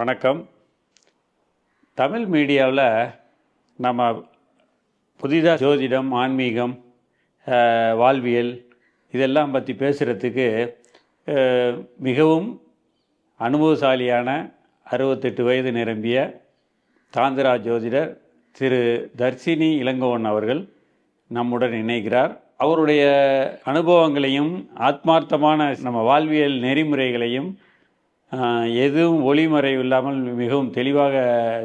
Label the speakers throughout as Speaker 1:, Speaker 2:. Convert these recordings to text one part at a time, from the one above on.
Speaker 1: வணக்கம். தமிழ் மீடியாவில் நம்ம புதிதாக ஜோதிடம், ஆன்மீகம், வாழ்வியல் இதெல்லாம் பற்றி பேசுகிறதுக்கு மிகவும் அனுபவசாலியான 68 வயது நிரம்பிய தாந்திரா ஜோதிடர் திரு தர்சினி இளங்கோவன் அவர்கள் நம்முடன் இணைகிறார். அவருடைய அனுபவங்களையும் ஆத்மார்த்தமான நம்ம வாழ்வியல் நெறிமுறைகளையும் எதுவும் ஒளிமறைவு இல்லாமல் மிகவும் தெளிவாக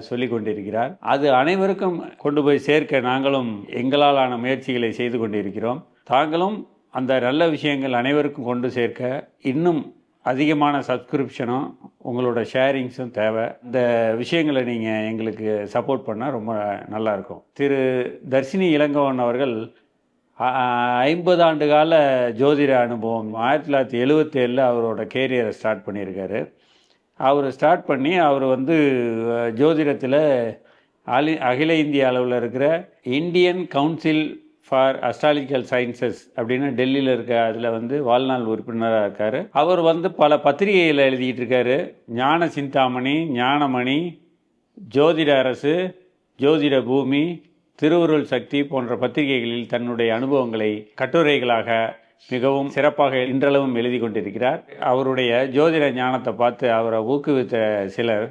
Speaker 1: சொல்லி கொண்டிருக்கிறார். அது அனைவருக்கும் கொண்டு போய் சேர்க்க நாங்களும் எங்களாலான முயற்சிகளை செய்து கொண்டிருக்கிறோம். தாங்களும் அந்த நல்ல விஷயங்கள் அனைவருக்கும் கொண்டு சேர்க்க இன்னும் அதிகமான சப்ஸ்கிரிப்ஷனும் உங்களோட ஷேரிங்ஸும் தேவை. இந்த விஷயங்களை நீங்கள் எங்களுக்கு சப்போர்ட் பண்ணால் ரொம்ப நல்லாயிருக்கும். திரு தர்சினி இளங்கோவன் அவர்கள் 50 ஆண்டு கால ஜோதிட அனுபவம். 1977 அவரோட கேரியரை ஸ்டார்ட் பண்ணியிருக்காரு. அவர் ஸ்டார்ட் பண்ணி அவர் ஜோதிடத்தில் அகில இந்திய அளவில் இருக்கிற Indian council for astrological sciences அப்படின்னு டெல்லியில் இருக்க அதில் வாழ்நாள் உறுப்பினராக இருக்கார். அவர் பல பத்திரிகையில் எழுதிக்கிட்டு இருக்காரு. ஞான சிந்தாமணி, ஞானமணி, ஜோதிட அரசு, ஜோதிட பூமி, திருவுருள் சக்தி போன்ற பத்திரிகைகளில் தன்னுடைய அனுபவங்களை கட்டுரைகளாக மிகவும் சிறப்பாக இன்றளவும் எழுதி கொண்டிருக்கிறார். அவருடைய ஜோதிட ஞானத்தை பார்த்து அவரை ஊக்குவித்த சிலர்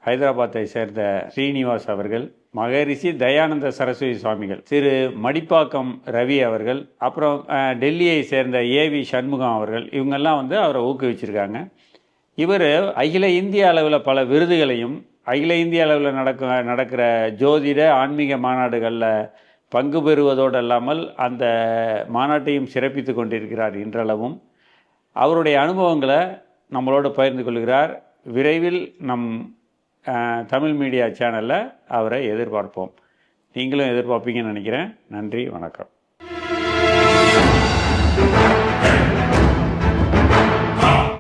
Speaker 1: ஹைதராபாத்தை சேர்ந்த ஸ்ரீனிவாஸ் அவர்கள், மகரிஷி தயானந்த சரஸ்வதி சுவாமிகள், திரு மடிப்பாக்கம் ரவி அவர்கள், அப்புறம் டெல்லியை சேர்ந்த ஏவி சண்முகம் அவர்கள், இவங்கெல்லாம் அவரை ஊக்குவிச்சிருக்காங்க. இவர் அகில இந்திய அளவில் பல விருதுகளையும், அகில இந்திய அளவில் நடக்கிற ஜோதிட ஆன்மீக மாநாடுகளில் பங்கு பெறுவதோடு அல்லாமல் அந்த மாநாட்டையும் சிறப்பித்து கொண்டிருக்கிறார். இன்றளவும் அவருடைய அனுபவங்களை நம்மளோடு பகிர்ந்து கொள்கிறார். விரைவில் நம் தமிழ் மீடியா சேனலில் அவரை எதிர்பார்ப்போம். நீங்களும் எதிர்பார்ப்பீங்கன்னு நினைக்கிறேன். நன்றி, வணக்கம்.